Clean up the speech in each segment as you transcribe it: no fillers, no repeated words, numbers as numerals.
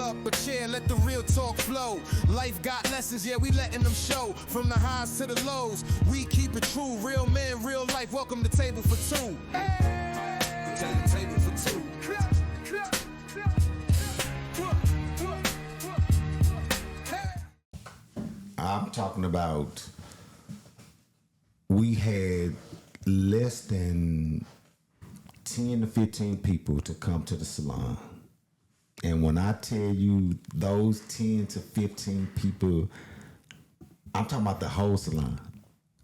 up a chair, let the real talk flow. Life got lessons, yeah, we letting them show. From the highs to the lows, we keep it true. Real men, real life, welcome to Table for Two. Table for Two. I'm talking about we had less than 10 to 15 people to come to the salon. And when I tell you those 10 to 15 people, I'm talking about the whole salon.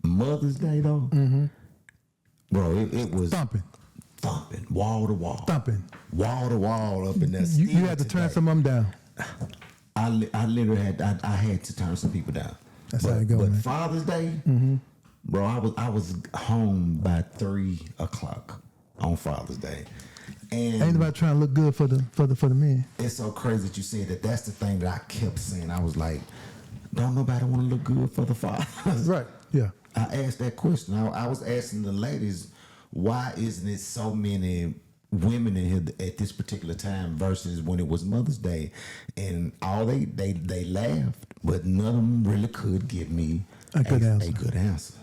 Mother's Day, though, bro, it was thumping, wall to wall, wall to wall up in that. You had to turn some of them down. I literally had to turn some people down. That's how it goes. But man. Father's Day, bro, I was home by 3:00 on Father's Day. And ain't about trying to look good for the men. It's so crazy that you said that. That's the thing that I kept saying. I was like, don't nobody want to look good for the fathers. Right, yeah. I asked that question. I was asking the ladies, why isn't it so many women in here at this particular time versus when it was Mother's Day? And all they laughed, but none of them really could give me a good answer.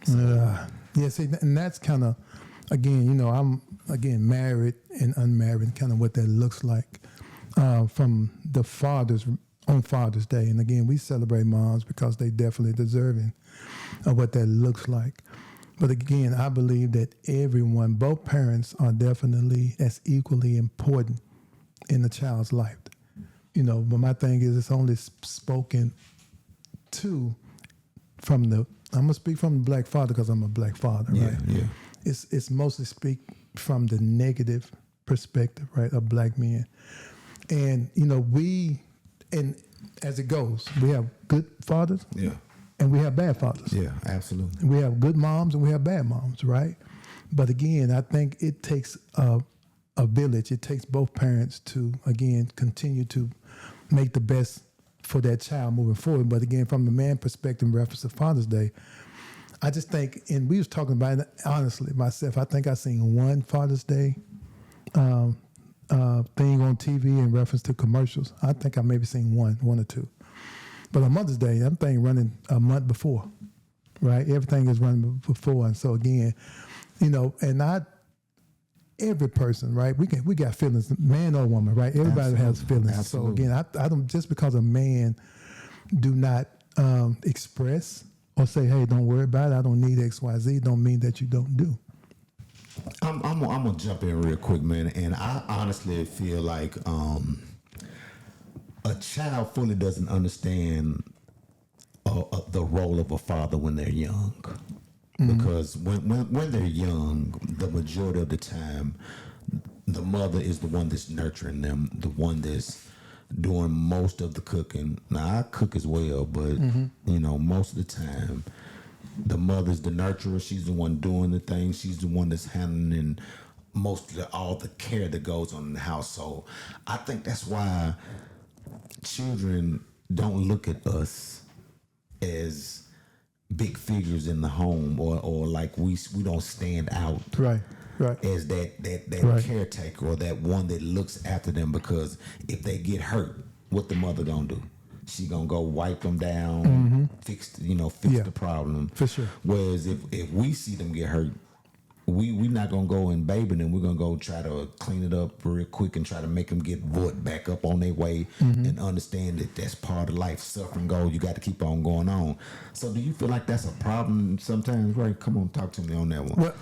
So. Yeah, see, and that's kind of, again, I'm married and unmarried, kind of what that looks like from the fathers on Father's Day. And again, we celebrate moms because they definitely deserving of what that looks like. But again, I believe that everyone, both parents, are definitely as equally important in the child's life. But my thing is, it's only spoken to from I'm gonna speak from the black father because I'm a black father, right? Yeah. It's mostly speak from the negative perspective, right, of black men. And and as it goes, we have good fathers, and we have bad fathers. Yeah, absolutely. And we have good moms and we have bad moms, right? But again, I think it takes a village. It takes both parents to, again, continue to make the best for that child moving forward. But again, from the man perspective in reference to Father's Day, I just think, and we was talking about it, honestly, myself, I think I seen one Father's Day thing on TV in reference to commercials. I think I maybe seen one or two. But on Mother's Day, that thing running a month before, right? Everything is running before. And so again, and every person, right? We got feelings, man or woman, right? Everybody has feelings. Absolutely. So again, I don't, just because a man do not express or say, hey, don't worry about it, I don't need X, Y, Z, don't mean that you don't do. I'm gonna jump in real quick, man, and I honestly feel like a child fully doesn't understand the role of a father when they're young, because when they're young, the majority of the time, the mother is the one that's nurturing them, the one that's doing most of the cooking. Now I cook as well, but most of the time, the mother's the nurturer. She's the one doing the things. She's the one that's handling most of all the care that goes on in the house. So I think that's why children don't look at us as big figures in the home, or like we don't stand out, right, as that right. caretaker or that one that looks after them. Because if they get hurt, what the mother gonna do? She gonna go wipe them down, fix the problem. For sure. Whereas if we see them get hurt, we not gonna go and baby them. We're gonna go try to clean it up real quick and try to make them get back up on their way and understand that that's part of life. Suffering goes. You got to keep on going on. So do you feel like that's a problem sometimes? Right? Come on, talk to me on that one. Well,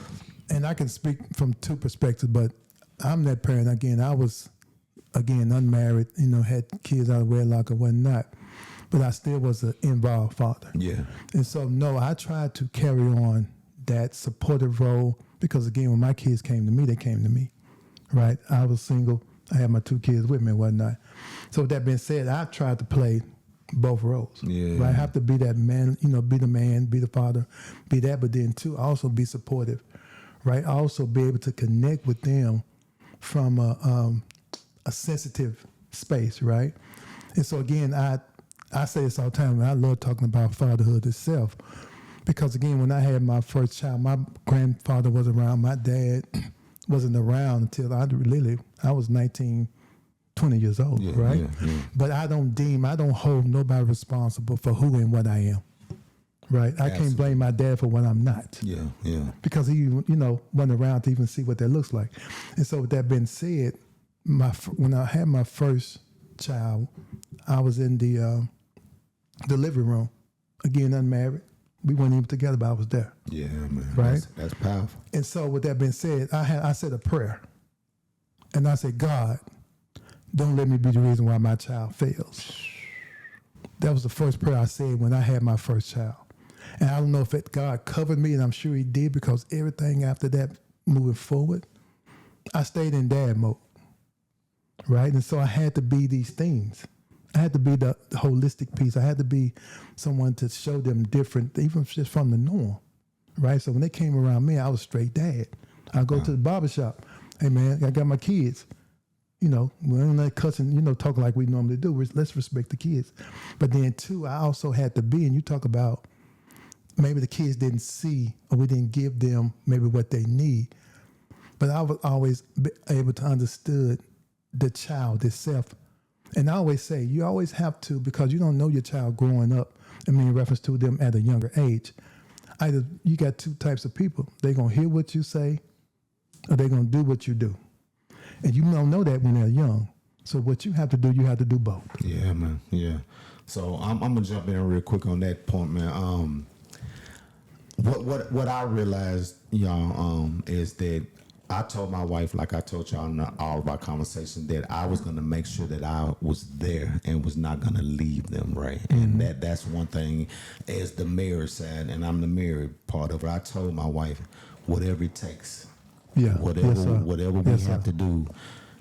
and I can speak from two perspectives, but I'm that parent. Again, I was unmarried, had kids out of wedlock or whatnot, but I still was an involved father. Yeah. And so, no, I tried to carry on that supportive role because, again, when my kids came to me, they came to me, right? I was single. I had my two kids with me and whatnot. So with that being said, I tried to play both roles. Yeah. Right? I have to be that man, be the man, be the father, be that, but then too, also be supportive, right? Also be able to connect with them from a sensitive space, right? And so again, I say this all the time, and I love talking about fatherhood itself, because again, when I had my first child, my grandfather wasn't around, my dad wasn't around until I was 19, 20 years old, right? Yeah. But I don't hold nobody responsible for who and what I am, right? I can't blame my dad for what I'm not. Yeah. Because he, wasn't around to even see what that looks like. And so with that being said, when I had my first child, I was in the living room, again, unmarried. We weren't even together, but I was there. Yeah, man. Right? That's powerful. And so with that being said, I said a prayer. And I said, God, don't let me be the reason why my child fails. That was the first prayer I said when I had my first child. And I don't know if God covered me, and I'm sure he did, because everything after that, moving forward, I stayed in dad mode, right? And so I had to be these things. I had to be the holistic piece. I had to be someone to show them different, even just from the norm, right? So when they came around me, I was straight dad. I go to the barbershop. Hey, man, I got my kids. We ain't like cussing, talking like we normally do. Let's respect the kids. But then, too, I also had to be, and you talk about maybe the kids didn't see or we didn't give them maybe what they need. But I was always able to understand the child itself. And I always say, you always have to, because you don't know your child growing up, in reference to them at a younger age. Either you got two types of people. They're going to hear what you say or they're going to do what you do. And you don't know that when they're young. So what you have to do both. Yeah, man. Yeah. So I'm going to jump in real quick on that point, man. What I realized, y'all, is that I told my wife, like I told y'all in all of our conversations, that I was going to make sure that I was there and was not going to leave them, right? Mm-hmm. And that's one thing as the married side, and I'm the married part of it. I told my wife, whatever it takes, whatever we have to do.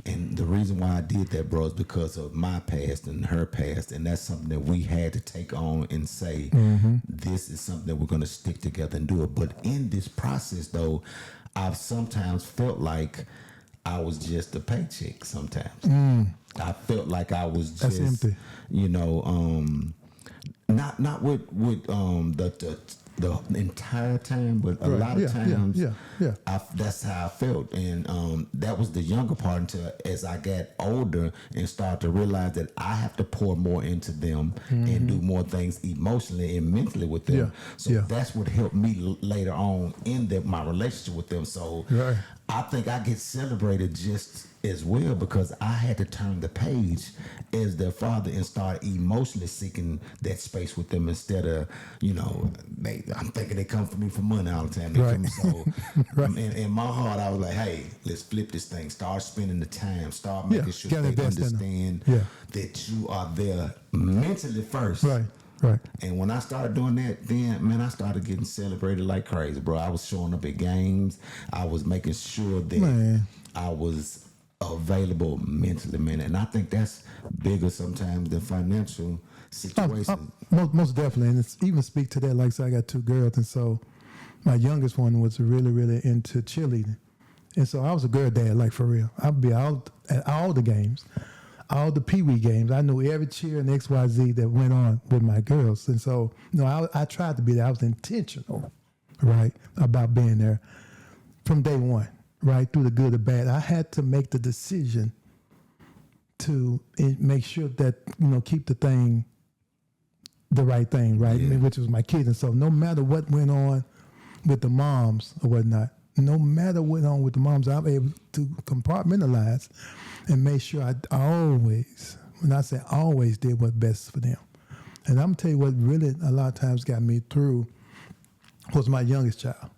And the reason why I did that, bro, is because of my past and her past. And that's something that we had to take on and say, this is something that we're going to stick together and do it. But in this process, though, I've sometimes felt like I was just a paycheck sometimes. I felt like I was just, empty. Not with the entire time, but a lot of times, that's how I felt. And that was the younger part until as I got older and started to realize that I have to pour more into them and do more things emotionally and mentally with them. That's what helped me later on in my relationship with them. So I think I get celebrated just as well because I had to turn the page as their father and start emotionally seeking that space with them instead of, I'm thinking they come for me for money all the time. So in my heart, I was like, hey, let's flip this thing. Start spending the time. Start making sure they understand that you are there mentally first. Right. And when I started doing that, then, man, I started getting celebrated like crazy, bro. I was showing up at games. I was making sure that I was available mentally, man. And I think that's bigger sometimes than financial situations. Most definitely. And it's even speak to that, like I said, I got two girls. And so my youngest one was really, really into cheerleading. And so I was a girl dad, like for real. I'd be out at all the games. All the Pee-wee games. I knew every cheer and XYZ that went on with my girls. And so, I tried to be there. I was intentional, right, about being there from day one, right, through the good, the bad. I had to make the decision to make sure that, keep the right thing, right, which was my kids. And so no matter what went on with the moms or whatnot, no matter what went on with the moms, I'm able to compartmentalize and make sure I always, when I say always, did what's best for them. And I'm going to tell you what really a lot of times got me through was my youngest child.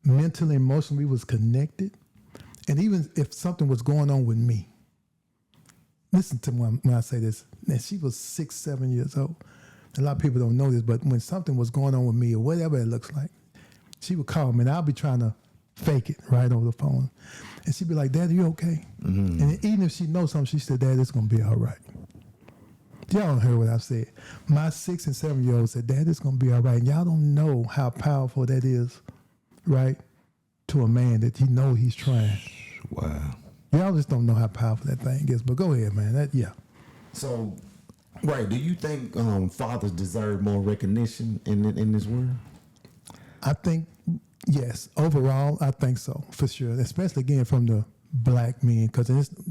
Mentally, emotionally, we was connected. And even if something was going on with me, listen to me when I say this. And she was 6, 7 years old. A lot of people don't know this, but when something was going on with me or whatever it looks like, she would call me and I'll be trying to fake it right over the phone. And she'd be like, Dad, are you okay? Mm-hmm. And even if she knows something, she said, Dad, it's going to be all right. Y'all don't hear what I said. My 6 and 7 year old said, Dad, it's going to be all right. And y'all don't know how powerful that is, right? To a man that you know he's trying. Wow. Y'all just don't know how powerful that thing is. But go ahead, man. So, right, do you think fathers deserve more recognition in this world? I think, yes. Overall, I think so, for sure. Especially, again, from the black men, because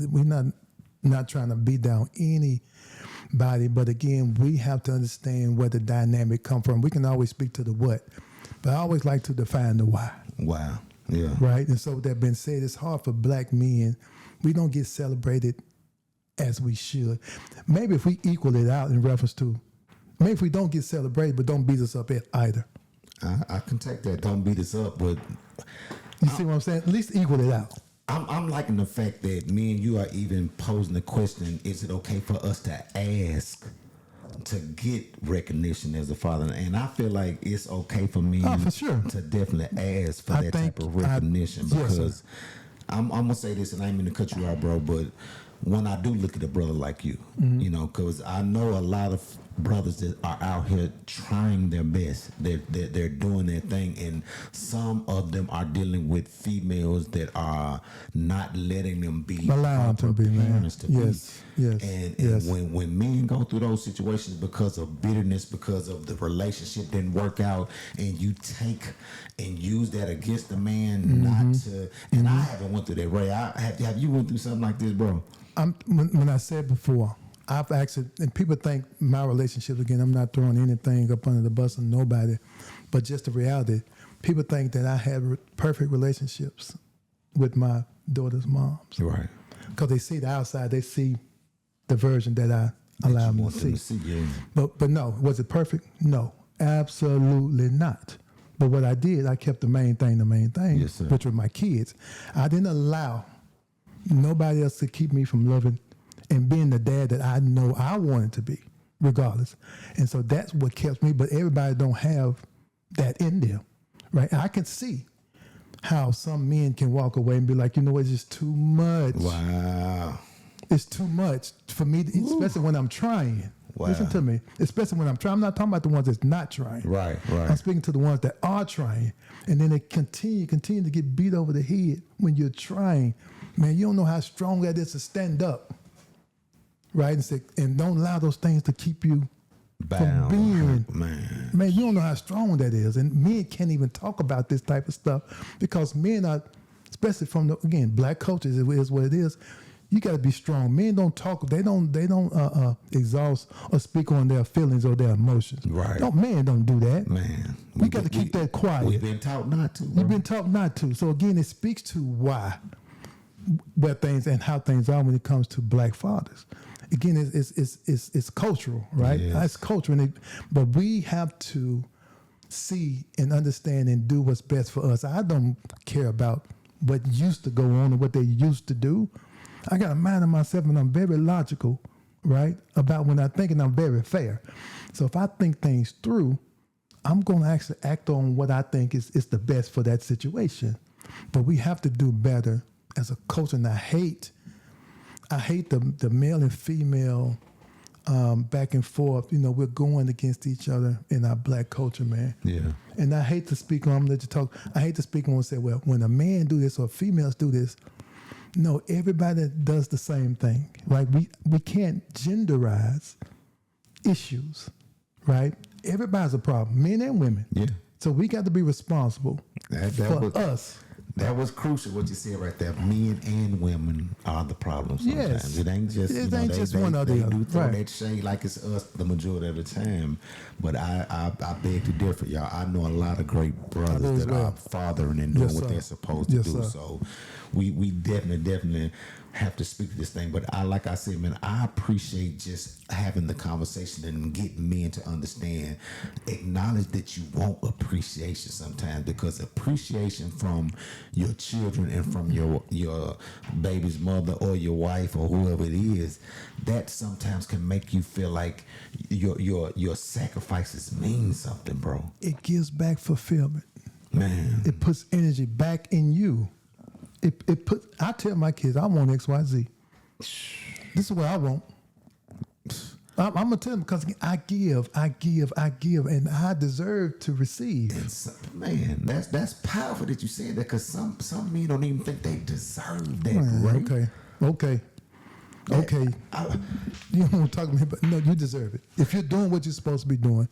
we're not not trying to beat down anybody, but again, we have to understand where the dynamic come from. We can always speak to the what, but I always like to define the why. Wow. Yeah. Right? And so that being said, it's hard for black men. We don't get celebrated as we should. Maybe if we equal it out in reference to, maybe if we don't get celebrated, but don't beat us up either. I can take that. Don't beat us up, but You see what I'm saying? At least equal it out. I'm liking the fact that me and you are even posing the question, is it okay for us to ask to get recognition as a father? And I feel like it's okay for me for sure. to definitely ask for that type of recognition because I'm going to say this, and I ain't mean to cut you out, bro, but when I do look at a brother like you, you know, because I know a lot of brothers that are out here trying their best. They're doing their thing, and some of them are dealing with females that are not letting them be allowed to be parents to yes, be. Yes. And when men go through those situations because of bitterness, because of the relationship didn't work out, and you take and use that against the man, not to. And I haven't went through that, Ray. Have you went through something like this, bro? When I said before, I've actually, and people think my relationships, again, I'm not throwing anything up under the bus on nobody, but just the reality, people think that I have perfect relationships with my daughter's moms. Right. Because they see the outside, they see the version that I allow them to see. Yeah. But no, was it perfect? No, absolutely not. But what I did, I kept the main thing, Yes, sir. which were my kids. I didn't allow nobody else to keep me from loving and being the dad that I know I wanted to be, regardless. And so that's what kept me, but everybody don't have that in them, right? I can see how some men can walk away and be like, you know what, it's just too much. Wow. It's too much for me, especially when I'm trying. Wow. Listen to me, especially when I'm trying. I'm not talking about the ones that's not trying. Right. I'm speaking to the ones that are trying. And then they continue to get beat over the head when you're trying. Man, you don't know how strong that is to stand up. Right? And don't allow those things to keep you Bound. from being. Man, you don't know how strong that is. And men can't even talk about this type of stuff because men are, especially from again, black cultures, it is what it is. You got to be strong. Men don't talk. They don't exhaust or speak on their feelings or their emotions. Right. Men don't do that. Man. We got to keep that quiet. We've been taught not to. Bro. You've been taught not to. So again, it speaks to where things and how things are when it comes to black fathers. Again, it's cultural, right? Yes. It's cultural, but we have to see and understand and do what's best for us. I don't care about what used to go on or what they used to do. I got a mind of myself, and I'm very logical, right? About when I think, and I'm very fair. So if I think things through, I'm going to actually act on what I think is the best for that situation. But we have to do better as a culture, and I hate the male and female back and forth. You know, we're going against each other in our black culture, man. Yeah. And I hate to speak on, I'm gonna let you talk. I hate to speak on and say, well, when a man do this or females do this, no, everybody does the same thing, right? We can't genderize issues, right? Everybody's a problem, men and women. Yeah. So we got to be responsible for us. That was crucial what you said right there. Men and women are the problem sometimes. Yes. It ain't just, one or the other. They do throw Right. that shade like it's us the majority of the time. But I beg to differ, y'all. I know a lot of great brothers that are fathering and doing what they're supposed to do. Sir. So we definitely have to speak to this thing. But like I said, man, I appreciate just having the conversation and getting men to understand, acknowledge that you want appreciation sometimes, because appreciation from your children and from your baby's mother or your wife or whoever it is, that sometimes can make you feel like your sacrifices mean something, bro. It gives back fulfillment. Man. It puts energy back in you. I tell my kids, I want XYZ. This is what I want. I'm gonna tell them because I give, and I deserve to receive. Man, that's powerful that you said that, because some men don't even think they deserve that. Man, right? Okay. You don't want to talk to me, but no, you deserve it. If you're doing what you're supposed to be doing,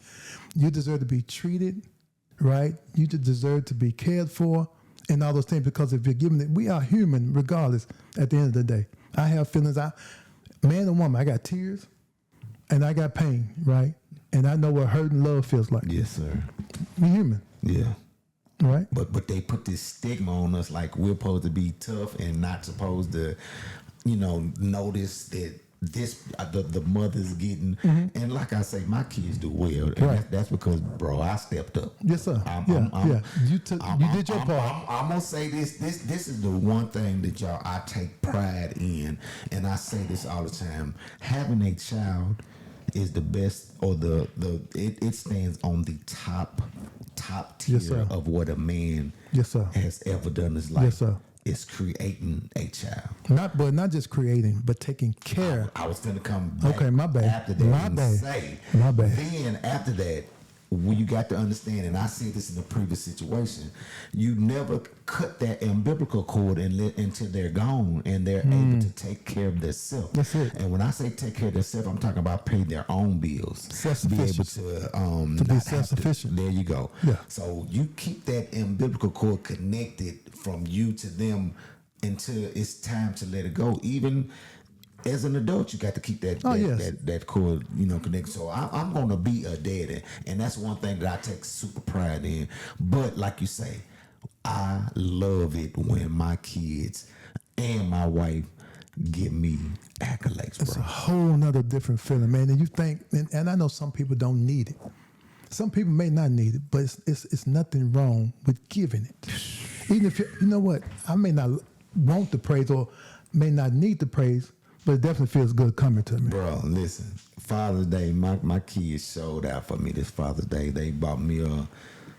you deserve to be treated right. You deserve to be cared for. And all those things, because if you're giving it, we are human regardless at the end of the day. I have feelings. man and woman, I got tears and I got pain, right? And I know what hurt and love feels like. Yes, sir. We're human. Yeah. Right? But they put this stigma on us like we're supposed to be tough and not supposed to, notice that this the mother's getting, and like I say, my kids do well, and Right. that's because, bro, I stepped up. Yes, sir. You did your part. I'm gonna say this. This is the one thing that I take pride in, and I say this all the time. Having a child is the best, or it stands on the top tier Yes, sir. of what a man Yes, sir. has ever done in his life. Yes, sir. Is creating a child. Not just creating, but taking care. I was going to come back Okay, my bad. after that My and bad. say, My bad. then after that, when you got to understand, and I said this in the previous situation, you never cut that umbilical cord until they're gone and they're able to take care of themselves. That's it. And when I say take care of themselves, I'm talking about paying their own bills. Self-sufficient. Be able to be not self-sufficient. There you go. Yeah. So you keep that umbilical cord connected from you to them until it's time to let it go. Even as an adult, you got to keep that cord, connected. So I'm gonna be a daddy, and that's one thing that I take super pride in. But like you say, I love it when my kids and my wife give me accolades, It's a bro. whole nother different feeling, man. And you think, and I know some people don't need it. Some people may not need it, but it's nothing wrong with giving it. Even if you know what, I may not want the praise or may not need the praise, but it definitely feels good coming to me. Bro, listen, Father's Day, my kids showed out for me this Father's Day. They bought me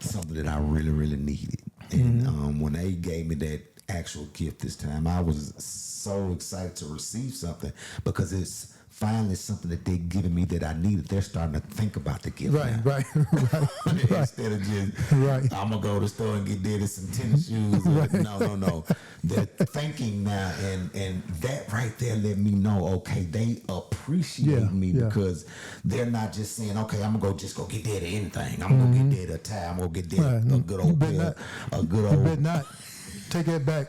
something that I really, really needed. And when they gave me that actual gift this time, I was so excited to receive something because it's finally something that they're giving me that I needed. They're starting to think about the gift now. Right. Instead of just, Right. I'm going to go to the store and get daddy some tennis shoes. No. They're thinking now, and that right there let me know, okay, they appreciate me because they're not just saying, okay, I'm going to go get daddy anything. I'm going to get daddy a tie. I'm going to get daddy a good old pill, a good old... You better not. Take that back.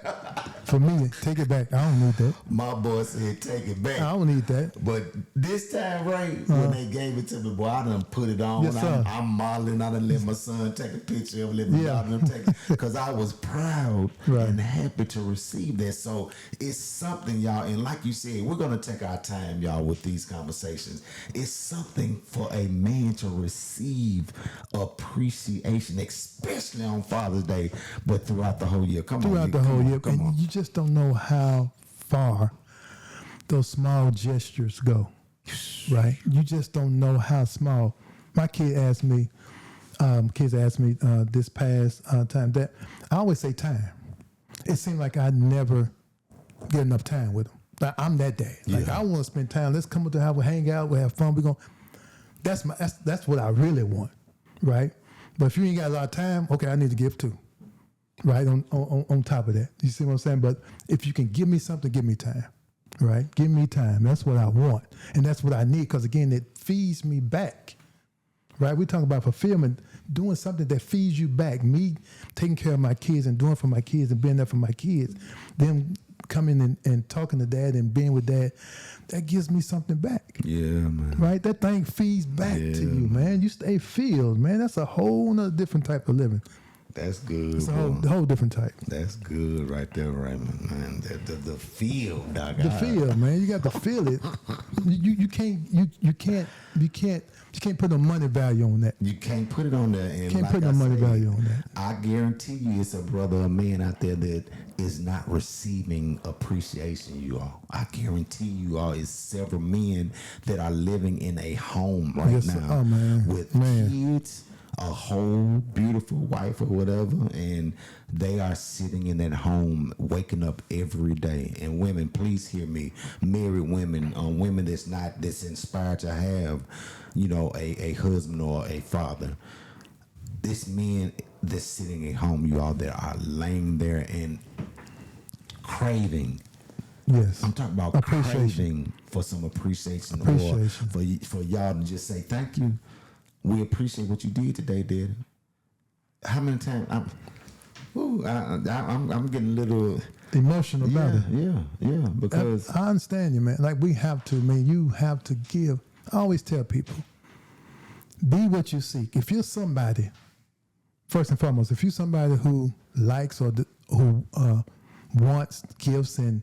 For me, take it back. I don't need that. My boy said, take it back. I don't need that. But this time, right, when they gave it to me, boy, I done put it on. Yes, sir. I'm modeling. I done let my son take a picture of it. Let my daughter take it. Because I was proud and happy to receive that. So it's something, y'all. And like you said, we're going to take our time, y'all, with these conversations. It's something for a man to receive appreciation, especially on Father's Day, but throughout the whole year. Throughout the whole year. And you just don't know how far those small gestures go, right? You just don't know how small. My kid asked me, this past time that I always say time. It seemed like I never get enough time with them. Like, I'm that dad. Like I want to spend time. Let's come up to have a hang out. We'll have fun. We're going. That's what I really want, right? But if you ain't got a lot of time, okay, I need to give too. Right on top of that, you see what I'm saying? But if you can give me something, give me time, right? Give me time. That's what I want, and that's what I need. Because again, it feeds me back, right? We talk about fulfillment, doing something that feeds you back. Me taking care of my kids and doing for my kids and being there for my kids. Them coming and talking to dad and being with dad, that gives me something back. Yeah, man. Right? That thing feeds back to you, man. You stay filled, man. That's a whole nother different type of living. That's good. It's a whole different type. That's good right there, Raymond. Man, the feel, dog. The feel, man. You got to feel it. You can't put no money value on that. You can't put it on there. And Can't like put no money value on that. I guarantee you, it's a brother or man out there that is not receiving appreciation. You all, I guarantee you all, is several men that are living in a home right now with kids, a whole beautiful wife or whatever, and they are sitting in that home waking up every day. And women, please hear me, married women, women that's inspired to have, a husband or a father. This men that's sitting at home, you all, that are laying there and craving. Yes, I'm talking about craving for some appreciation. Or for y'all to just say thank you. We appreciate what you did today, Daddy. How many times I'm getting a little emotional about it. Yeah. Because I understand you, man. Like we have to, man. You have to give. I always tell people, be what you seek. If you're somebody, first and foremost, if you're somebody who likes or who wants gifts and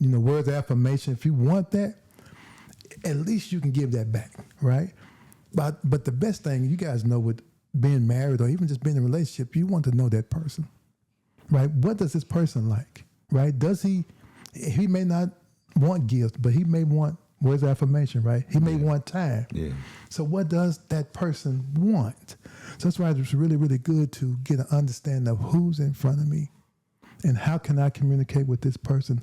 words of affirmation, if you want that, at least you can give that back, right? But the best thing, you guys know, with being married or even just being in a relationship, you want to know that person, right? What does this person like, right? Does he may not want gifts, but he may want words of affirmation, right? He may want time. Yeah. So what does that person want? So that's why it's really, really good to get an understanding of who's in front of me and how can I communicate with this person?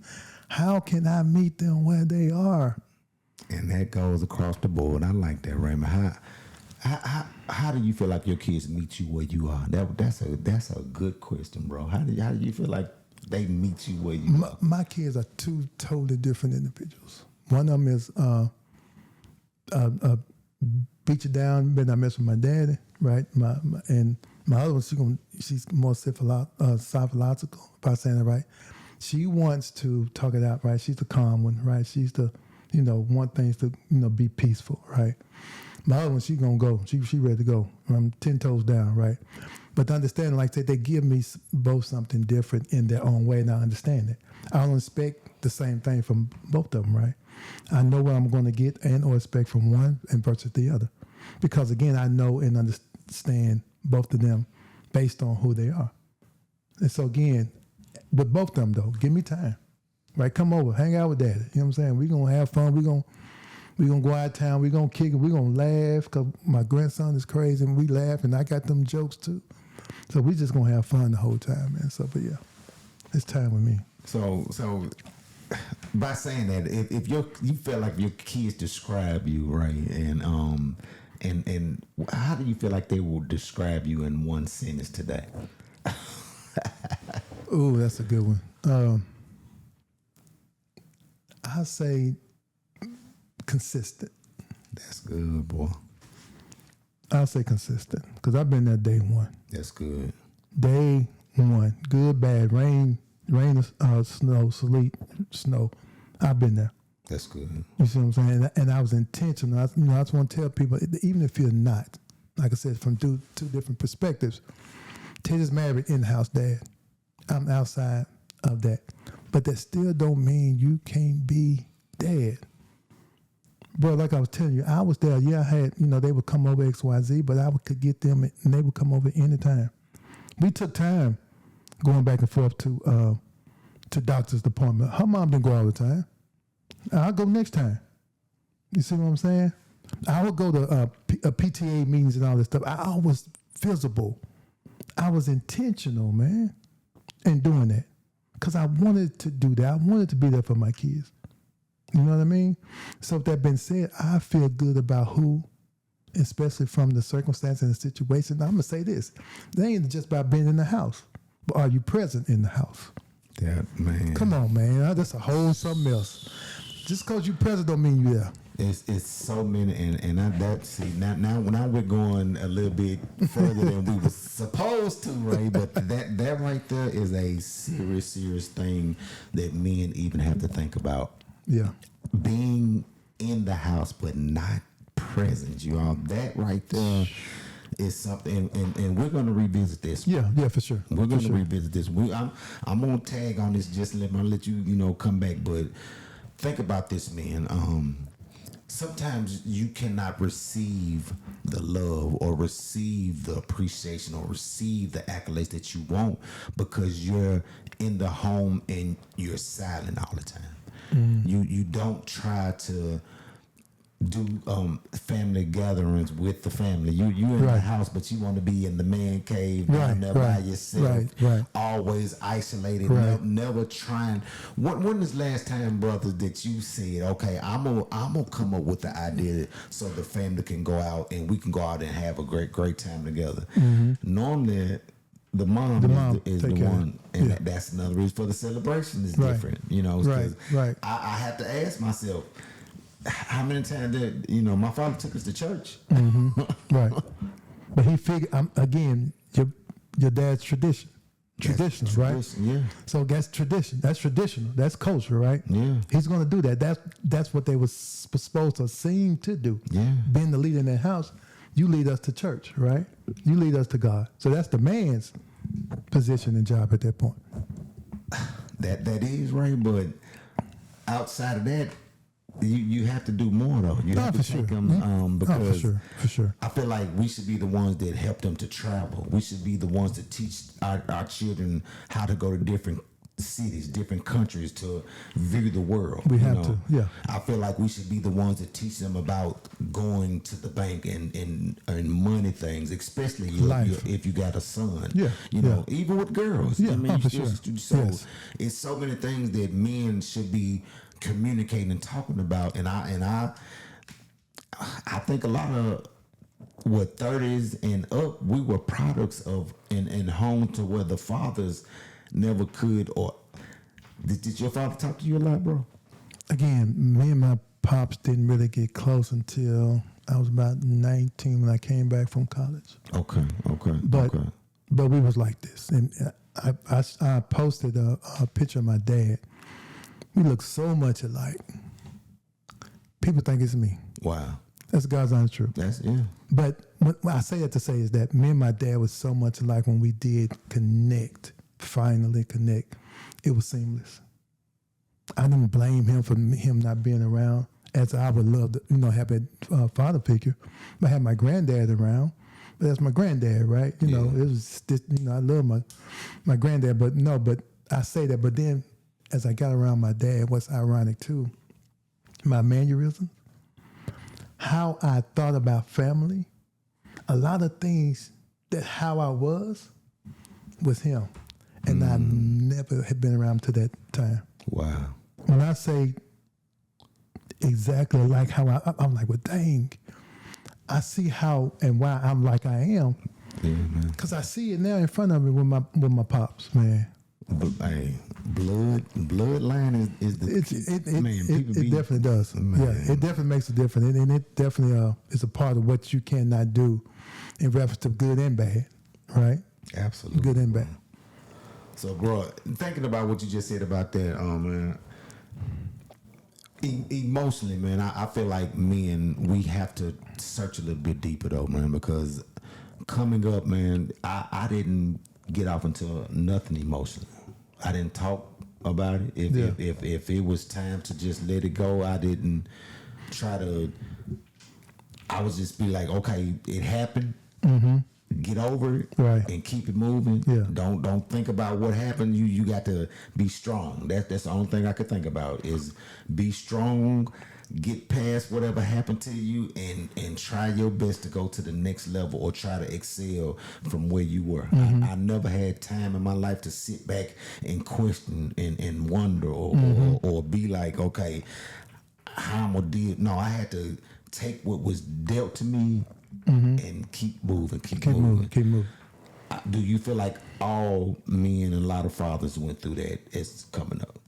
How can I meet them where they are? And that goes across the board. I like that, Raymond. How do you feel like your kids meet you where you are? That's a good question, bro. How do you feel like they meet you where you are? My kids are two totally different individuals. One of them is beat you down, better not mess with my daddy, right? And my other one, she's more psychological, if I'm saying it right. She wants to talk it out, right? She's the calm one, right? She's the, want things to, be peaceful, right? My other one, she's gonna go. She ready to go. I'm 10 toes down, right? But to understand, like I said, they give me both something different in their own way, and I understand it. I don't expect the same thing from both of them, right? I know what I'm going to get and or expect from one and versus the other. Because again, I know and understand both of them based on who they are. And so again, with both of them though, give me time. Right? Come over, hang out with daddy. You know what I'm saying? We're going to have fun. We're going to go out of town. We're going to kick it. We're going to laugh because my grandson is crazy and we laugh and I got them jokes too. So we just going to have fun the whole time, man. So, but yeah, it's time with me. So by saying that, if you feel like your kids describe you, right, and how do you feel like they will describe you in one sentence today? Ooh, that's a good one. I say consistent. That's good, boy. I'll say consistent because I've been there day one. That's good. Day one, good, bad, rain, snow, sleet, snow. I've been there. That's good. You see what I'm saying? And I was intentional. I just want to tell people, even if you're not, like I said, from two different perspectives. Teddy's married in-house dad. I'm outside of that. But that still don't mean you can't be dad. Bro, like I was telling you, I was there. Yeah, I had, they would come over XYZ, but I could get them and they would come over anytime. We took time going back and forth to doctor's appointment. Her mom didn't go all the time. I'll go next time. You see what I'm saying? I would go to PTA meetings and all this stuff. I was visible. I was intentional, man, in doing that. Because I wanted to do that. I wanted to be there for my kids. You know what I mean? So with that being said, I feel good about who, especially from the circumstance and the situation. Now, I'm going to say this. They ain't just about being in the house, but are you present in the house? Yeah, man. Come on, man. That's a whole something else. Just because you present don't mean you there. It's so many, now we're going a little bit further than we were supposed to, Ray. But that right there is a serious thing that men even have to think about. Yeah, being in the house but not present, you all. That right there is something, and we're going to revisit this. Yeah, for sure. We're going to revisit this. I'm going to tag on this. Just let you come back. But think about this, man. Sometimes you cannot receive the love or receive the appreciation or receive the accolades that you want because you're in the home and you're silent all the time. You don't try to do family gatherings with the family. You in the house, but you want to be in the man cave, down there by yourself, always isolated, never trying. When is the last time, brothers, that you said, okay, I'm gonna come up with the idea so the family can go out and we can go out and have a great time together? Normally the mom is the one, and that's another reason for the celebration is different. I have to ask myself, how many times did my father took us to church? Right, but he figured again your dad's tradition. traditional, right? Yeah. So that's tradition. That's traditional. That's culture, right? Yeah. He's going to do that. That's what they were supposed to seem to do. Yeah. Being the leader in that house, you lead us to church, right? You lead us to God. So that's the man's position and job at that point. That is right, but outside of that, you have to do more though. You have to take them because for sure. I feel like we should be the ones that help them to travel. We should be the ones that teach our children how to go to different cities, different countries to view the world. We have to, yeah. I feel like we should be the ones that teach them about going to the bank and money things, especially if you got a son. Yeah, you know, even with girls. Yeah, I mean, for sure. So Yes. it's so many things that men should be communicating and talking about, and I think a lot of 30s and up, we were products of in home to where the fathers never could. Or did your father talk to you a lot, bro? Again, me and my pops didn't really get close until I was about 19 when I came back from college. Okay. But we was like this, and I posted a picture of my dad. We look so much alike. People think it's me. Wow. That's God's honest truth. That's, yeah. But what I say that to say is that me and my dad was so much alike when we did finally connect. It was seamless. I didn't blame him for him not being around, as I would love to, have a father figure. I had my granddad around, but that's my granddad, right? It was just, I love my granddad, but I say that, but then as I got around my dad, what's ironic too, my mannerisms, how I thought about family, a lot of things that how I was him. And I never had been around to that time. Wow. When I say exactly like how I'm like, well, dang, I see how and why I'm like I am. Yeah, man. Because I see it now in front of me with my pops, man. But hey, bloodline is the it definitely does. Man. Yeah, it definitely makes a difference, and it definitely is a part of what you cannot do in reference to good and bad, right? Absolutely, good and bad. So, bro, thinking about what you just said about that, man, emotionally, man, I feel like we have to search a little bit deeper though, man, because coming up, man, I didn't get off until nothing emotional. I didn't talk about it. If it was time to just let it go, I didn't try to. I would just be like, okay, it happened. Mm-hmm. Get over it, right, and keep it moving. Yeah. Don't think about what happened. You got to be strong. That's the only thing I could think about is be strong. Get past whatever happened to you and try your best to go to the next level or try to excel from where you were. Mm-hmm. I never had time in my life to sit back and question and wonder or be like, okay, how I'm gonna deal. No, I had to take what was dealt to me and keep moving. Keep moving. Do you feel like all men and a lot of fathers went through that as coming up?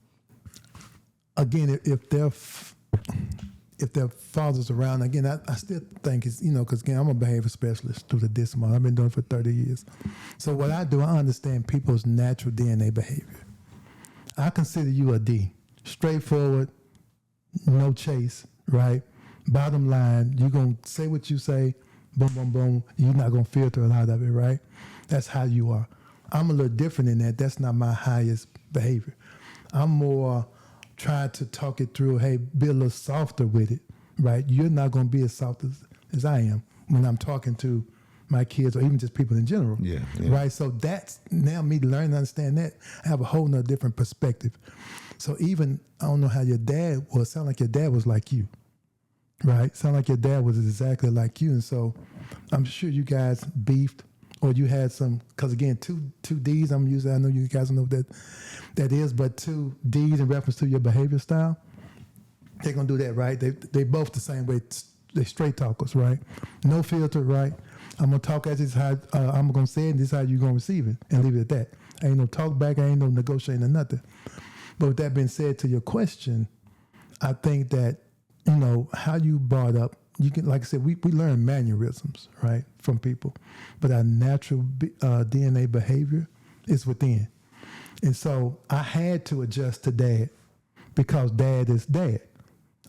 Again, if their father's around, again, I still think it's, because again, I'm a behavior specialist through the DISMA. I've been doing it for 30 years. So what I do, I understand people's natural DNA behavior. I consider you a D. Straightforward, no chase, right? Bottom line, you're going to say what you say, boom, boom, boom. You're not going to filter a lot of it, right? That's how you are. I'm a little different in that. That's not my highest behavior. I'm more trying to talk it through, hey, be a little softer with it, right? You're not going to be as soft as I am when I'm talking to my kids or even just people in general. Yeah. Right? So that's now me learning to understand that. I have a whole nother different perspective. So even, I don't know how your dad was, sound like your dad was like you, right? Sound like your dad was exactly like you. And so I'm sure you guys beefed or you had some, because again, two D's I'm using, I know you guys don't know what that is, but two D's in reference to your behavior style, they're going to do that, right? They both the same way. They straight talkers, right? No filter, right? I'm going to talk as it's how I'm going to say it, and this is how you're going to receive it, and leave it at that. Ain't no talk back, ain't no negotiating or nothing. But with that being said, to your question, I think that, how you brought up, you can, like I said, we learn mannerisms, right, from people. But our natural DNA behavior It's within. And so I had to adjust to dad because dad is dad.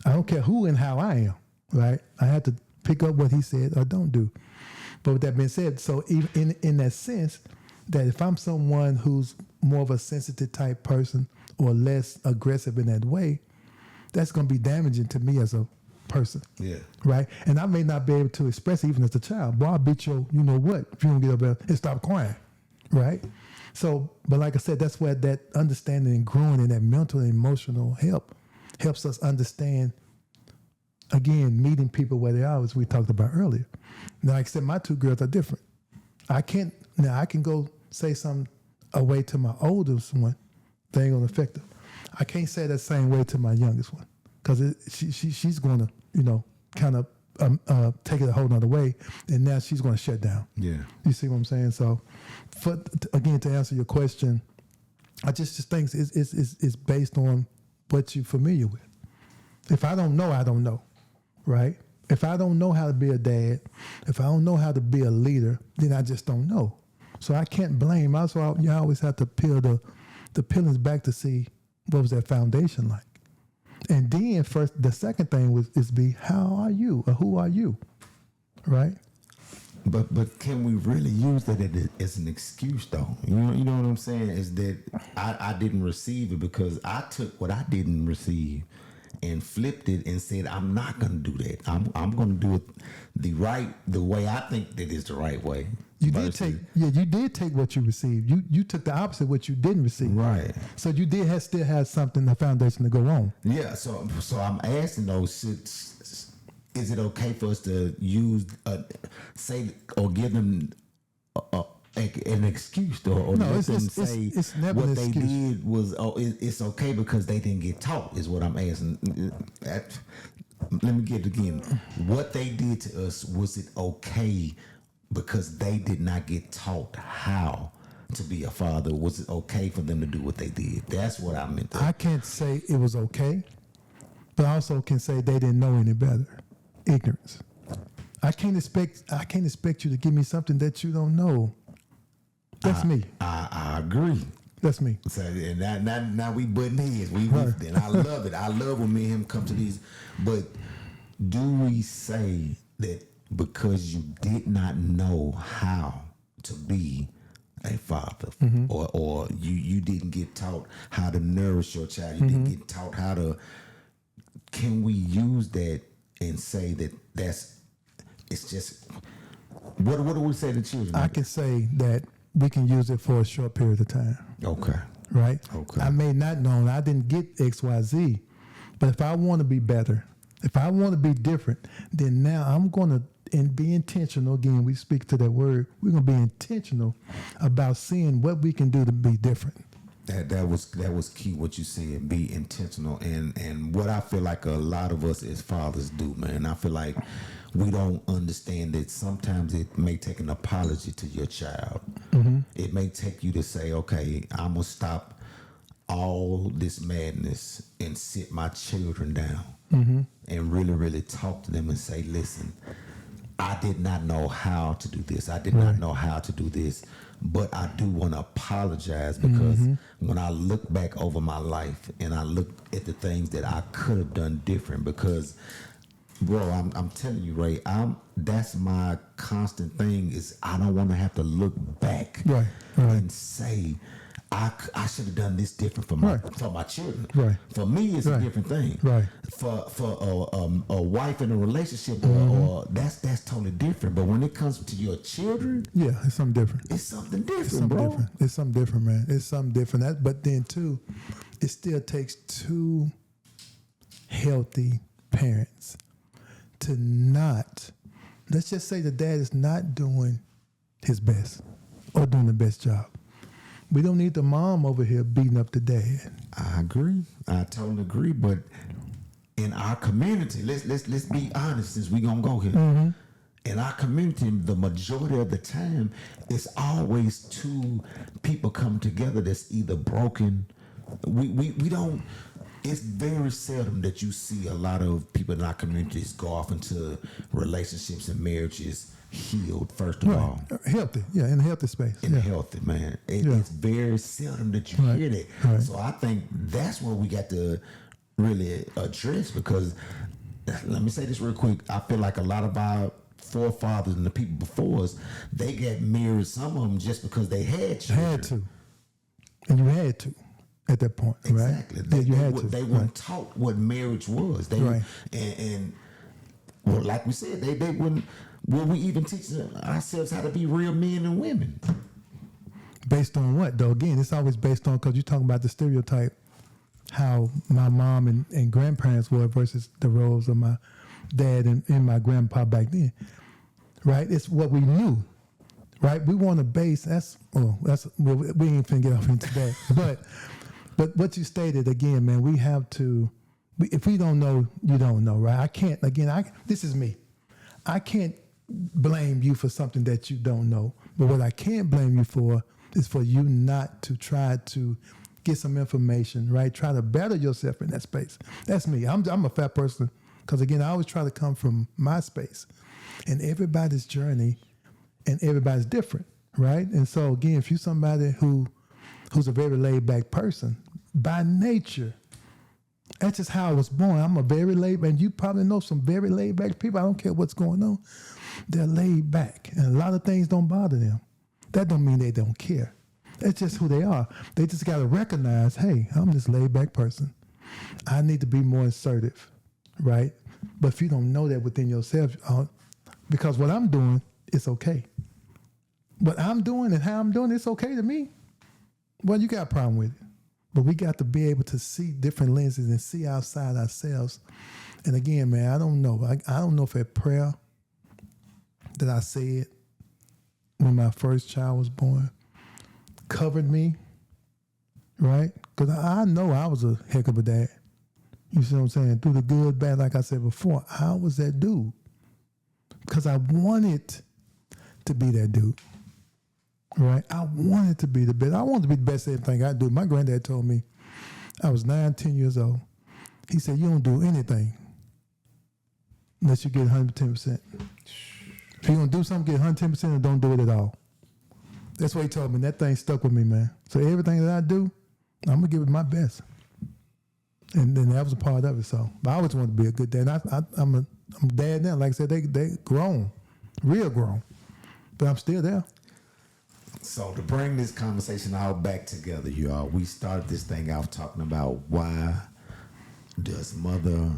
I don't care who and how I am, right? I had to pick up what he said or don't do. But with that being said, so even in that sense, that if I'm someone who's more of a sensitive type person or less aggressive in that way, that's going to be damaging to me as a person. Yeah. Right? And I may not be able to express it even as a child. Boy, I'll beat your, you know what, if you don't get up there and stop crying. Right? So, but like I said, that's where that understanding and growing in that mental and emotional help helps us understand, again, meeting people where they are, as we talked about earlier. Now, like I said, my two girls are different. I can go say something away to my oldest one, they ain't gonna affect her. I can't say that same way to my youngest one because she's gonna, you know, kind of take it a whole nother way, and now she's gonna shut down. Yeah, you see what I'm saying? So, again, to answer your question, I just think it's based on what you're familiar with. If I don't know, I don't know, right? If I don't know how to be a dad, if I don't know how to be a leader, then I just don't know. So I can't blame. Also, you always have to peel the peelings back to see what was that foundation like. And then the second thing is how are you or who are you, right? But can we really use that as an excuse though? You know what I'm saying? Is that I didn't receive it because I took what I didn't receive and flipped it and said, I'm not going to do that. I'm going to do it the way I think that is the right way. You did take what you received. You took the opposite of what you didn't receive. Right. So you did still have something, a foundation to go on. Yeah. So I'm asking those, is it okay for us to use, say, or give them an excuse or no, let them say it's never what an they excuse. did was it's okay because they didn't get taught is what I'm asking. Let me get it again. What they did to us, was it okay because they did not get taught how to be a father? Was it okay for them to do what they did? That's what I meant. I can't say it was okay, but I also can say they didn't know any better. Ignorance. I can't expect you to give me something that you don't know. That's me. I agree. That's me. So, and now we butting heads. Right. And I love it. I love when me and him come to these. But do we say that because you did not know how to be a father, or you didn't get taught how to nourish your child, you didn't get taught how to? Can we use that and say that it's just what do we say to children? I can say that we can use it for a short period of time. Okay. Right? Okay. I may not know, I didn't get XYZ, but if I want to be better, if I want to be different, then now I'm going to be intentional. Again, we speak to that word. We're going to be intentional about seeing what we can do to be different. That was key what you said, be intentional. And what I feel like a lot of us as fathers do, man, I feel like we don't understand that sometimes it may take an apology to your child. It may take you to say, okay, I'm going to stop all this madness and sit my children down and really, really talk to them and say, listen, I did not know how to do this. I did not know how to do this. But I do want to apologize because when I look back over my life and I look at the things that I could have done different, because, bro, I'm telling you, Ray, that's my constant thing is I don't want to have to look back and say I should have done this different for my children. Right. For me, it's a different thing. Right. For a wife in a relationship, or that's totally different. But when it comes to your children, yeah, it's something different. It's something different, it's something bro. Different. It's something different, man. It's something different. But then too, it still takes two healthy parents to not. Let's just say the dad is not doing his best or doing the best job. We don't need the mom over here beating up the dad. I agree. I totally agree. But in our community, let's be honest, since we gonna go here. In our community, the majority of the time, it's always two people come together that's either broken. We don't. It's very seldom that you see a lot of people in our communities go off into relationships and marriages healed, first of all. Healthy, in a healthy space. Healthy, man. It's very seldom that you hear that. Right. So I think that's what we got to really address, because let me say this real quick. I feel like a lot of our forefathers and the people before us, they got married, some of them just because they had children. Had to. And you had to at that point, exactly. right? You had to. They weren't taught what marriage was. And well, like we said, they wouldn't. Will we even teach ourselves how to be real men and women? Based on what, though? Again, it's always based on, because you're talking about the stereotype, how my mom and grandparents were versus the roles of my dad and my grandpa back then, right? It's what we knew, right? We want to base, we ain't finna get off into that. But what you stated, again, man, we have to, if we don't know, you don't know, right? I can't, again, this is me. I can't blame you for something that you don't know. But what I can blame you for is for you not to try to get some information, right? Try to better yourself in that space. That's me. I'm a fat person because, again, I always try to come from my space. And everybody's journey and everybody's different, right? And so, again, if you're somebody who's a very laid-back person, by nature, that's just how I was born. I'm a very laid back, and you probably know some very laid back people. I don't care what's going on. They're laid back, and a lot of things don't bother them. That don't mean they don't care. That's just who they are. They just got to recognize, hey, I'm this laid back person. I need to be more assertive, right? But if you don't know that within yourself, because what I'm doing, it's okay. What I'm doing and how I'm doing, it's okay to me. Well, you got a problem with it. But we got to be able to see different lenses and see outside ourselves. And again, man, I don't know. I don't know if a prayer that I said when my first child was born covered me, right? Because I know I was a heck of a dad. You see what I'm saying? Through the good, bad, like I said before, I was that dude. Because I wanted to be that dude. Right, I wanted to be the best. I wanted to be the best at everything I do. My granddad told me, I was 9, 10 years old. He said, you don't do anything unless you get 110%. If you're going to do something, get 110% and don't do it at all. That's what he told me. And that thing stuck with me, man. So everything that I do, I'm going to give it my best. And then that was a part of it. So, but I always wanted to be a good dad. I'm a dad now. Like I said, they grown, real grown. But I'm still there. So to bring this conversation all back together, y'all, we started this thing out talking about why does Mother's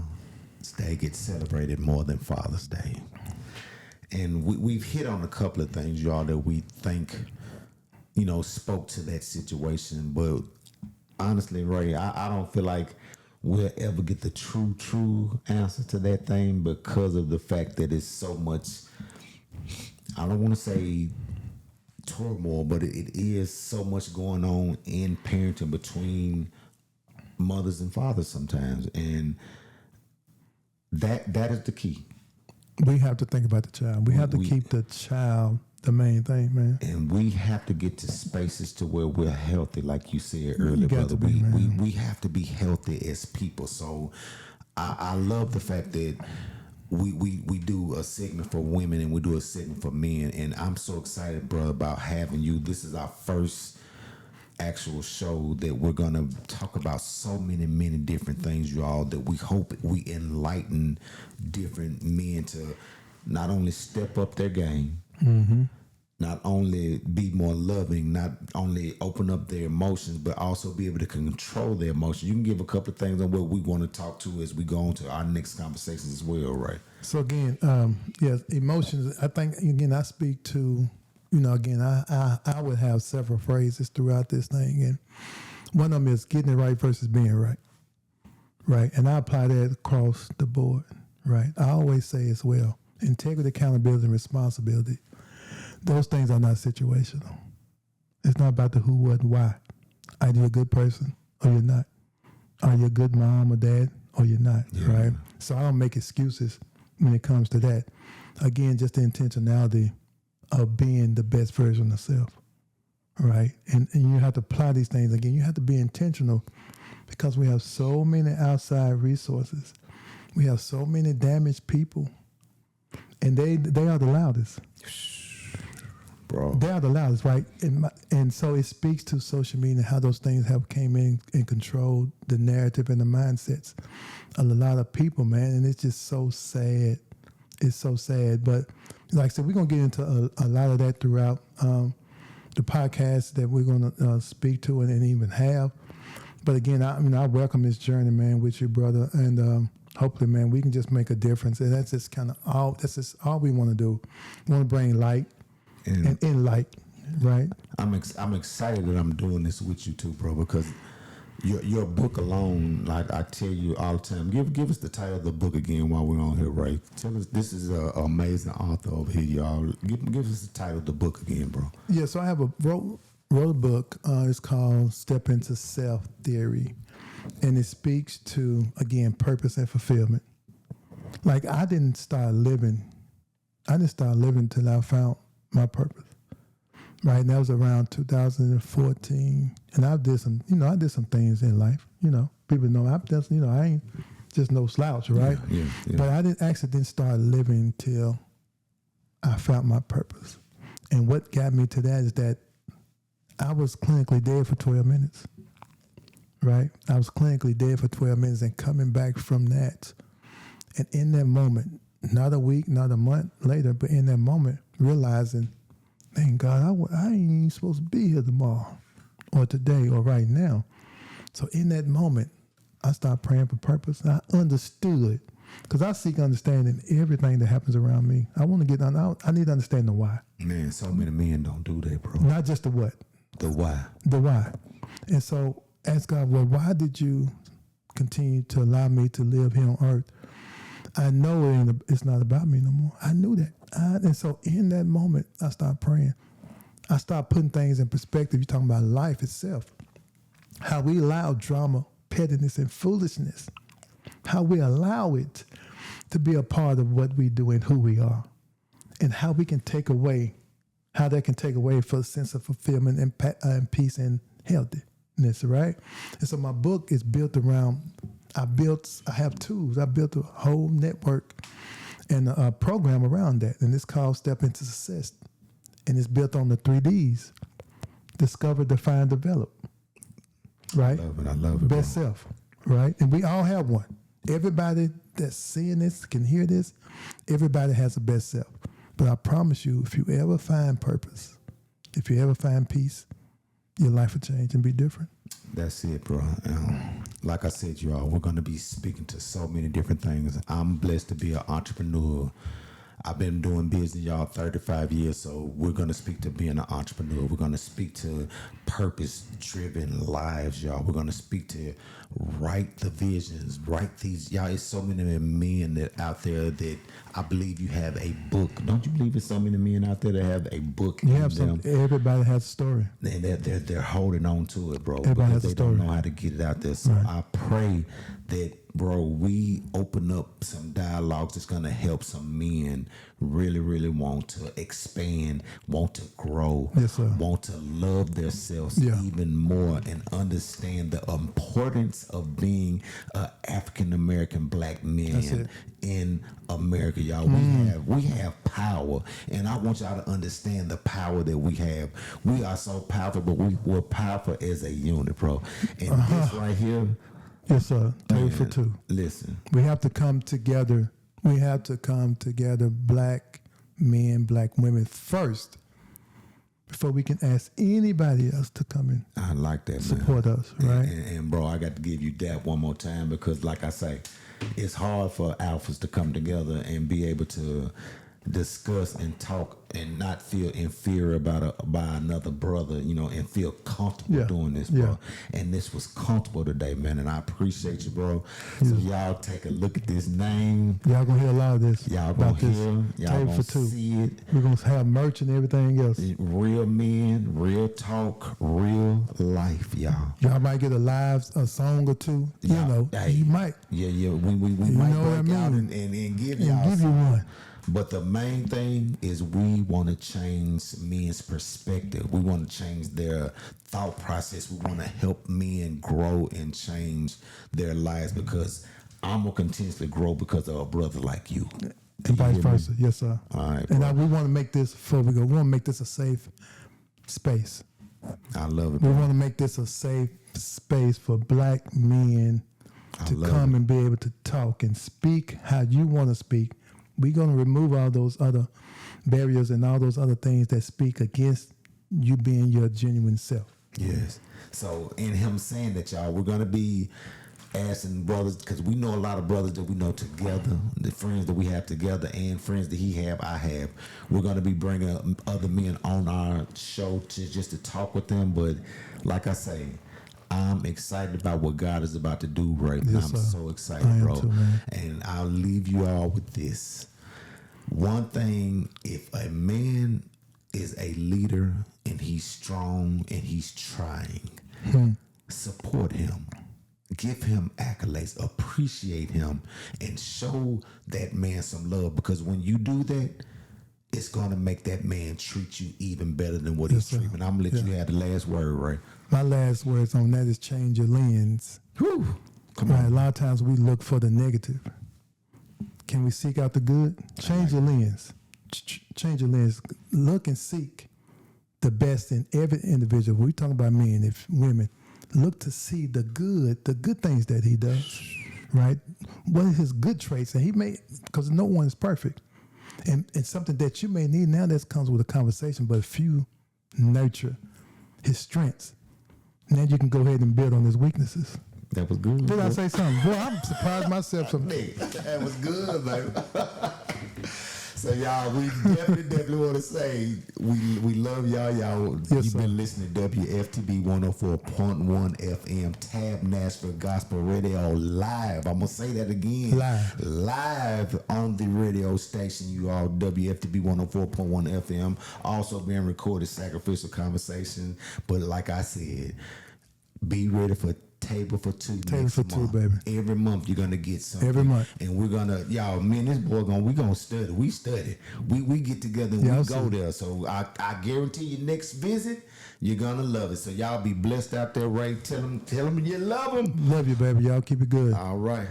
Day get celebrated more than Father's Day? And we've hit on a couple of things, y'all, that we think, spoke to that situation. But honestly, Ray, I don't feel like we'll ever get the true answer to that thing because of the fact that it's so much, I don't want to say turmoil, but it is so much going on in parenting between mothers and fathers sometimes, and that is the key. We have to think about the child. We have to keep the child the main thing, man. And we have to get to spaces to where we're healthy, like you said earlier, brother. We have to be healthy as people. So I love the fact that we do a segment for women and we do a segment for men, and I'm so excited, bro, about having you. This is our first actual show that we're gonna talk about so many different things, y'all, that we hope we enlighten different men to not only step up their game, not only be more loving, not only open up their emotions, but also be able to control their emotions. You can give a couple of things on what we want to talk to as we go on to our next conversations as well, right? So again, yes, emotions. I think, again, I speak to, again, I would have several phrases throughout this thing. And one of them is getting it right versus being right. Right. And I apply that across the board. Right. I always say as well, integrity, accountability, and responsibility. Those things are not situational. It's not about the who, what, and why. Are you a good person or you're not? Are you a good mom or dad or you're not? Yeah. Right? So I don't make excuses when it comes to that. Again, just the intentionality of being the best version of self. Right? And you have to apply these things. Again, you have to be intentional because we have so many outside resources. We have so many damaged people. and they are the loudest. Bro. They are the loudest, right? And so it speaks to social media and how those things have came in and controlled the narrative and the mindsets of a lot of people, man. And it's just so sad. It's so sad. But like I said, we're going to get into a lot of that throughout the podcast that we're going to speak to and even have. But again, I welcome this journey, man, with you, brother. And hopefully, man, we can just make a difference. And that's just kind of all. That's just all we want to do. We want to bring light and in light, right? I'm excited that I'm doing this with you too, bro. Because your book alone, like I tell you all the time, give us the title of the book again while we're on here, right? Tell us, this is an amazing author over here, y'all. Give us the title of the book again, bro. Yeah, so I have wrote a book. It's called Step Into Self Theory, and it speaks to, again, purpose and fulfillment. Like I didn't start living till I found my purpose. Right, and that was around 2014, and I did some things in life. People know I've done. I ain't just no slouch, right? Yeah. But I didn't start living till I found my purpose. And what got me to that is that I was clinically dead for 12 minutes. Right, I was clinically dead for 12 minutes, and coming back from that, and in that moment, not a week, not a month later, but in that moment, realizing, thank God, I ain't even supposed to be here tomorrow or today or right now. So in that moment, I started praying for purpose. And I understood, because I seek understanding in everything that happens around me. I want to get on. I need to understand the why. Man, so many men don't do that, bro. Not just the what. The why. The why. And so ask God, well, why did you continue to allow me to live here on earth? I know it's not about me no more. I knew that. And so in that moment, I started praying. I started putting things in perspective. You're talking about life itself. How we allow drama, pettiness, and foolishness. How we allow it to be a part of what we do and who we are. And how we can take away, how that can take away for a sense of fulfillment and peace and healthiness, right? And so my book is built around, I have tools. I built a whole network and a program around that. And it's called Step Into Success. And it's built on the 3Ds. Discover, define, develop. Right? I love it. Best self. Right? And we all have one. Everybody that's seeing this can hear this. Everybody has a best self. But I promise you, if you ever find purpose, if you ever find peace, your life will change and be different. That's it, bro. Like I said, y'all, we're going to be speaking to so many different things. I'm blessed to be an entrepreneur. I've been doing business, y'all, 35 years, so we're going to speak to being an entrepreneur. We're going to speak to purpose-driven lives, y'all. We're going to speak to write the visions, write these. Y'all, it's so many men that out there that I believe you have a book. Don't you believe there's so many men out there that have a book in them? Everybody has a story. And they're holding on to it, bro. Everybody because has a they story. don't know how to get it out there. So Right. I pray that, bro, we open up some dialogues that's going to help some men really, really want to expand, want to grow, Yes, sir. want to love themselves even more and understand the importance of being an African-American black man in America, y'all. We have power, and I want y'all to understand the power that we have. We are so powerful, but we're powerful as a unit, bro. And this right here, Yes, sir. 2 for 2. listen. We have to come together. We have to come together, black men, black women first, before we can ask anybody else to come in. I like that, man. Support us, right? And bro, I got to give you that one more time because, like I say, it's hard for alphas to come together and be able to discuss and talk and not feel inferior by another brother, and feel comfortable doing this, bro. And this was comfortable today, man, and I appreciate you, bro. So y'all take a look at this name. Y'all gonna hear a lot of this. Y'all gonna hear, y'all gonna for 2. see it. We're gonna have merch and everything else. Real men, real talk, real life, y'all. Y'all might get a song or 2. Hey, You might. Yeah. We might know what I break out mean? and give And y'all give you something. one. But the main thing is we want to change men's perspective. We want to change their thought process. We want to help men grow and change their lives because I'm going to continuously grow because of a brother like you. And vice versa. Yes, sir. All right. And we want to make this, before we go, we want to make this a safe space. I love it. We want to make this a safe space for black men to come and be able to talk and speak how you want to speak. We're going to remove all those other barriers and all those other things that speak against you being your genuine self. Yes. So in him saying that, y'all, we're going to be asking brothers, because we know a lot of brothers that we know together, the friends that we have together and friends that he have, I have. We're going to be bringing other men on our show just to talk with them. But like I say, I'm excited about what God is about to do right now. I'm so excited, bro. Too, and I'll leave you all with this. One thing, if a man is a leader and he's strong and he's trying, support him. Give him accolades, appreciate him, and show that man some love. Because when you do that, it's going to make that man treat you even better than what he's treating. I'm going to let you have the last word, right? My last words on that is change your lens. Whew. Come on. A lot of times we look for the negative. Can we seek out the good? Change your lens. Change your lens. Look and seek the best in every individual. We're talking about men, if women. Look to see the good things that he does, right? What are his good traits? And he may, because no one is perfect. And something that you may need now that comes with a conversation, but if you nurture his strengths, now you can go ahead and build on his weaknesses. That was good. Did I say something? Boy, I'm surprised myself sometimes. That was good, baby. So y'all, we definitely want to say we love y'all. You've been listening to WFTB 104.1 FM, Tab Nashville Gospel Radio live. I'm gonna say that again. Live on the radio station. You all, WFTB 104.1 FM. Also being recorded, Sacrificial Conversation. But like I said, be ready for Table for Two. Table for Two, baby. Every month you're gonna get something. Every month. And we're gonna, y'all, me and this boy we gonna study. We study. We get together and we go there. So I guarantee you next visit, you're gonna love it. So y'all be blessed out there, right? Tell them you love them. Love you, baby. Y'all keep it good. All right.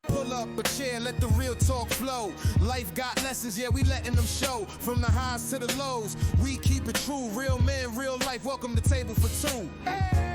Pull up a chair, let the real talk flow. Life got lessons, yeah, we letting them show. From the highs to the lows, we keep it true. Real men, real life, welcome to Table for Two. Hey!